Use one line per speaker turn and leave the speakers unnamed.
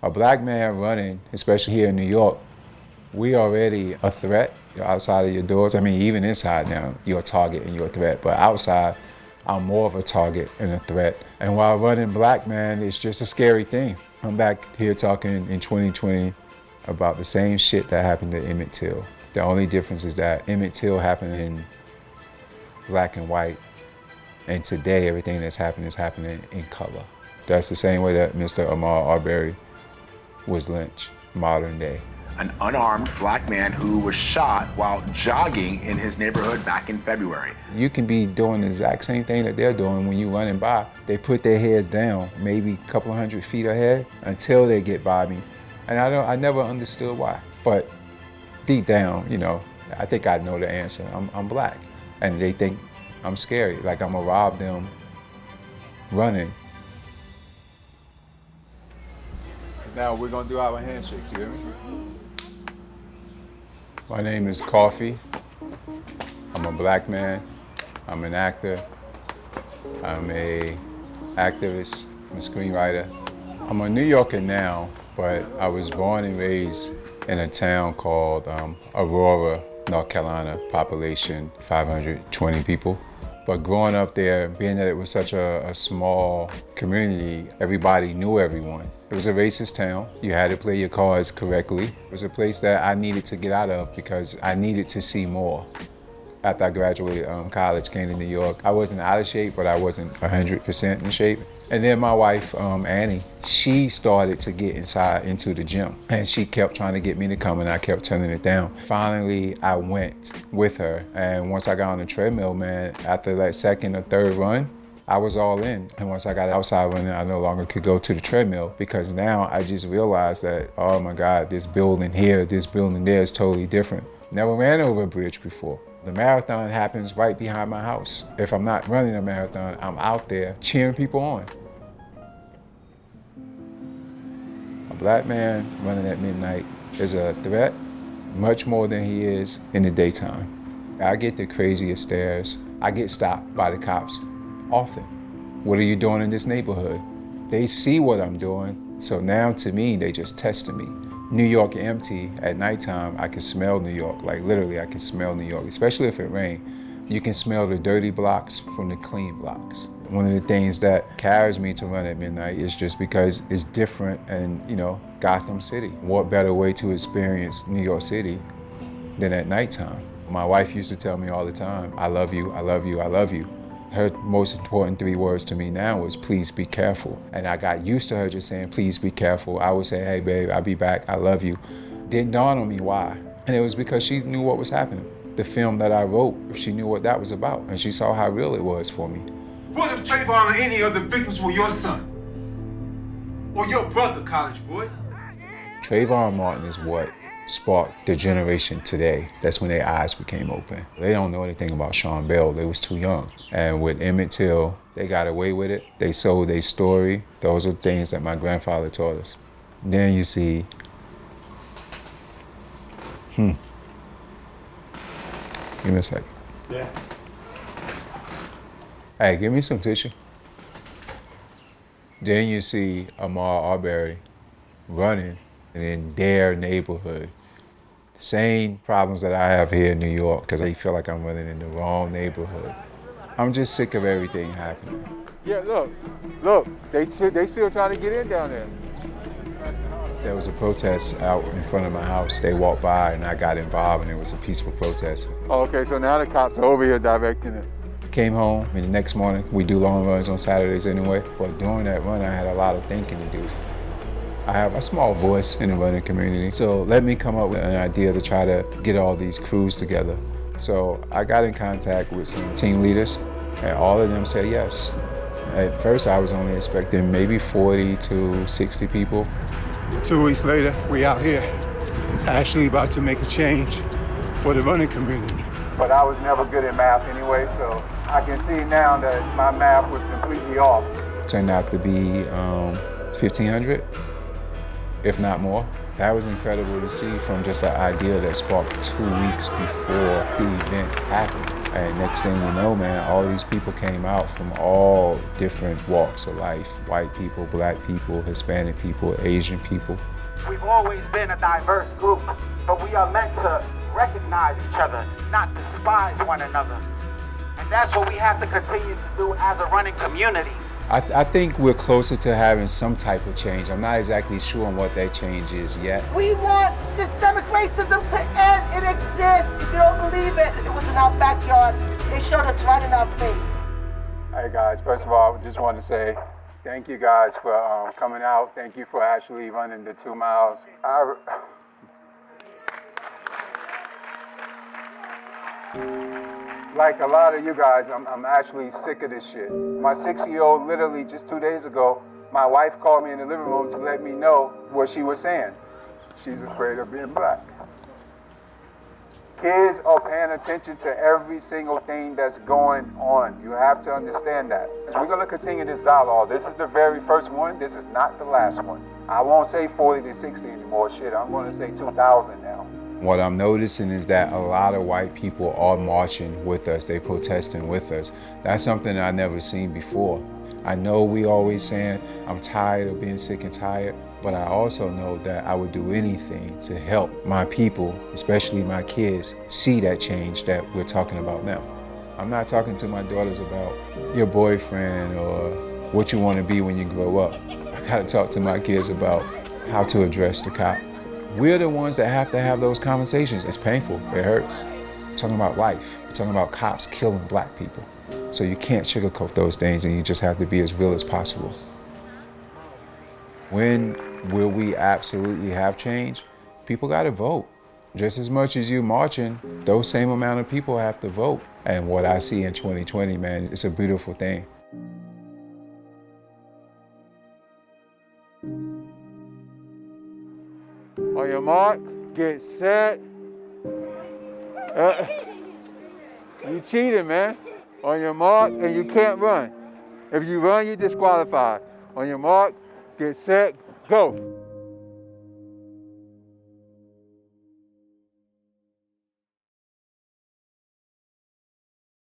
A black man running, especially here in New York, we already a threat outside of your doors. I mean, even inside now, you're a target and you're a threat. But outside, I'm more of a target and a threat. And while running black, man, it's just a scary thing. I'm back here talking in 2020 about the same shit that happened to Emmett Till. The only difference is that Emmett Till happened in black and white, and today everything that's happening is happening in color. That's the same way that Mr. Ahmaud Arbery was lynched, modern day.
An unarmed black man who was shot while jogging in his neighborhood back in February.
You can be doing the exact same thing that they're doing when you're running by. They put their heads down, maybe a couple 100 feet ahead until they get by me. And I never understood why. But deep down, you know, I think I know the answer. I'm black. And they think I'm scary, like I'm gonna rob them running. Now we're gonna do our handshakes, you hear me? My name is Coffey. I'm a black man. I'm an actor. I'm a activist. I'm a screenwriter. I'm a New Yorker now, but I was born and raised in a town called Aurora, North Carolina, population 520 people. But growing up there, being that it was such a small community, everybody knew everyone. It was a racist town. You had to play your cards correctly. It was a place that I needed to get out of because I needed to see more. After I graduated college, came to New York, I wasn't out of shape, but I wasn't 100% in shape. And then my wife, Annie, she started to get into the gym. And she kept trying to get me to come, and I kept turning it down. Finally, I went with her. And once I got on the treadmill, man, after that second or third run, I was all in. And once I got outside running, I no longer could go to the treadmill because now I just realized that, oh my God, this building here, this building there is totally different. Never ran over a bridge before. The marathon happens right behind my house. If I'm not running a marathon, I'm out there cheering people on. A black man running at midnight is a threat much more than he is in the daytime. I get the craziest stares. I get stopped by the cops often. What are you doing in this neighborhood? They see what I'm doing, so now to me, they just testing me. New York empty, at nighttime, I can smell New York. Like literally, I can smell New York, especially if it rains. You can smell the dirty blocks from the clean blocks. One of the things that carries me to run at midnight is just because it's different and, you know, Gotham City. What better way to experience New York City than at nighttime? My wife used to tell me all the time, I love you, I love you, I love you. Her most important 3 words to me now was, please be careful. And I got used to her just saying, please be careful. I would say, hey babe, I'll be back, I love you. Didn't dawn on me why. And it was because she knew what was happening. The film that I wrote, she knew what that was about. And she saw how real it was for me.
What if Trayvon or any other victims were your son? Or your brother, college boy?
Trayvon Martin is what sparked the generation today. That's when their eyes became open. They don't know anything about Sean Bell. They was too young. And with Emmett Till, they got away with it. They sold their story. Those are things that my grandfather taught us. Then you see, give me a second.
Yeah.
Hey, give me some tissue. Then you see Ahmaud Arbery running in their neighborhood. Same problems that I have here in New York because I feel like I'm running in the wrong neighborhood. I'm just sick of everything happening. Yeah, look, they still trying to get in down there. There was a protest out in front of my house. They walked by and I got involved and it was a peaceful protest. Oh, okay, so now the cops are over here directing it. Came home and the next morning, we do long runs on Saturdays anyway, but during that run I had a lot of thinking to do. I have a small voice in the running community, so let me come up with an idea to try to get all these crews together. So I got in contact with some team leaders, and all of them said yes. At first, I was only expecting maybe 40 to 60 people.
2 weeks later, we out here, actually about to make a change for the running community.
But I was never good at math anyway, so I can see now that my math was completely off. Turned out to be 1,500. if not more. That was incredible to see from just an idea that sparked 2 weeks before the event happened. And next thing you know, man, all these people came out from all different walks of life. White people, black people, Hispanic people, Asian people.
We've always been a diverse group, but we are meant to recognize each other, not despise one another. And that's what we have to continue to do as a running community.
I think we're closer to having some type of change. I'm not exactly sure on what that change is yet.
We want systemic racism to end. It exists. If you don't believe it, it was in our backyard. They showed us right in our face.
Hey guys, first of all, I just want to say thank you guys for coming out. Thank you for actually running the 2 miles. Like a lot of you guys, I'm actually sick of this shit. My 6-year-old literally just 2 days ago, my wife called me in the living room to let me know what she was saying. She's afraid of being black. Kids are paying attention to every single thing that's going on. You have to understand that. We're gonna continue this dialogue. This is the very first one. This is not the last one. I won't say 40 to 60 anymore. Shit, I'm gonna say 2,000 now.
What I'm noticing is that a lot of white people are marching with us. They protesting with us. That's something I never seen before. I know we always saying, I'm tired of being sick and tired, but I also know that I would do anything to help my people, especially my kids, see that change that we're talking about now. I'm not talking to my daughters about your boyfriend or what you want to be when you grow up. I gotta talk to my kids about how to address the cop. We're the ones that have to have those conversations. It's painful, it hurts. We're talking about life. We're talking about cops killing black people. So you can't sugarcoat those things and you just have to be as real as possible. When will we absolutely have change? People gotta vote. Just as much as you marching, those same amount of people have to vote. And what I see in 2020, man, it's a beautiful thing.
On your mark, get set. You cheated, man. On your mark, and you can't run. If you run, you're disqualified. On your mark, get set, go.